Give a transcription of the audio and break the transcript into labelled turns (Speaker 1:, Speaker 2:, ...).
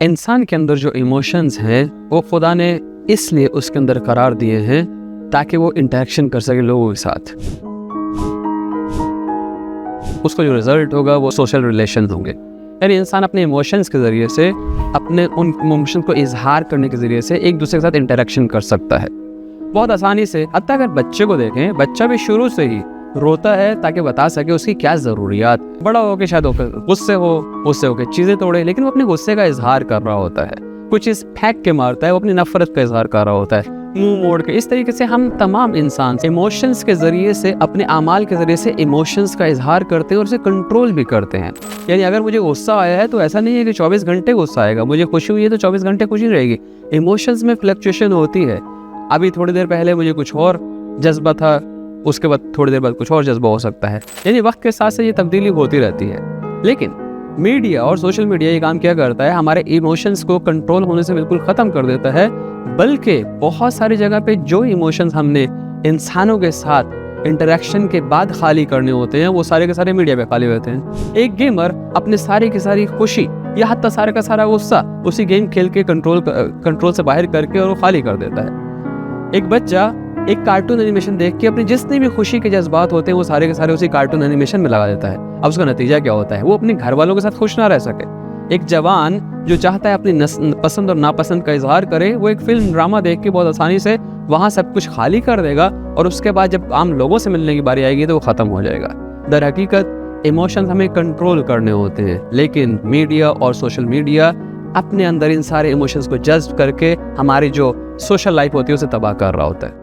Speaker 1: انسان کے اندر جو ایموشنز ہیں وہ خدا نے اس لیے اس کے اندر قرار دیے ہیں تاکہ وہ انٹریکشن کر سکے لوگوں کے ساتھ. اس کا جو رزلٹ ہوگا وہ سوشل ریلیشن ہوں گے. یعنی انسان اپنے ایموشنز کے ذریعے سے اپنے ان ایموشن کو اظہار کرنے کے ذریعے سے ایک دوسرے کے ساتھ انٹریکشن کر سکتا ہے بہت آسانی سے. حتیٰ اگر بچے کو دیکھیں, بچہ بھی شروع سے ہی روتا ہے تاکہ بتا سکے اس کی کیا ضروریات. بڑا ہو کے شاید غصے ہو کے چیزیں توڑے, لیکن وہ اپنے غصے کا اظہار کر رہا ہوتا ہے. کچھ چیز پھینک کے مارتا ہے, وہ اپنی نفرت کا اظہار کر رہا ہوتا ہے, منہ موڑ کے. اس طریقے سے ہم تمام انسان ایموشنز کے ذریعے سے, اپنے اعمال کے ذریعے سے ایموشنز کا اظہار کرتے ہیں اور اسے کنٹرول بھی کرتے ہیں. یعنی اگر مجھے غصہ آیا ہے تو ایسا نہیں ہے کہ 24 گھنٹے غصہ آئے گا. مجھے خوشی ہوئی ہے تو 24 گھنٹے خوشی رہے گی. ایموشنز میں فلکچویشن ہوتی ہے. ابھی تھوڑی دیر پہلے مجھے کچھ اور جذبہ تھا, اس کے بعد تھوڑی دیر بعد کچھ اور جذبہ ہو سکتا ہے. یعنی وقت کے ساتھ سے یہ تبدیلی ہوتی رہتی ہے. لیکن میڈیا اور سوشل میڈیا یہ کام کیا کرتا ہے, ہمارے ایموشنز کو کنٹرول ہونے سے بالکل ختم کر دیتا ہے. بلکہ بہت ساری جگہ پہ جو ایموشنز ہم نے انسانوں کے ساتھ انٹریکشن کے بعد خالی کرنے ہوتے ہیں, وہ سارے کے سارے میڈیا پہ خالی ہوتے ہیں. ایک گیمر اپنے ساری کی ساری خوشی یا حتیٰ سارے کا سارا غصہ اسی گیم کھیل کے کنٹرول سے باہر کر کے اور وہ خالی کر دیتا ہے. ایک بچہ ایک کارٹون اینیمیشن دیکھ کے اپنی جتنے بھی خوشی کے جذبات ہوتے ہیں وہ سارے کے سارے اسی کارٹون اینیمیشن میں لگا دیتا ہے. اب اس کا نتیجہ کیا ہوتا ہے, وہ اپنے گھر والوں کے ساتھ خوش نہ رہ سکے. ایک جوان جو چاہتا ہے اپنی پسند اور ناپسند کا اظہار کرے, وہ ایک فلم ڈرامہ دیکھ کے بہت آسانی سے وہاں سب کچھ خالی کر دے گا, اور اس کے بعد جب عام لوگوں سے ملنے کی باری آئے گی تو وہ ختم ہو جائے گا. در حقیقت ایموشنز ہمیں کنٹرول کرنے ہوتے ہیں, لیکن میڈیا اور سوشل میڈیا اپنے اندر ان سارے ایموشنز کو جذب کر کے ہماری جو سوشل لائف ہوتی ہے اسے تباہ کر رہا ہوتا ہے.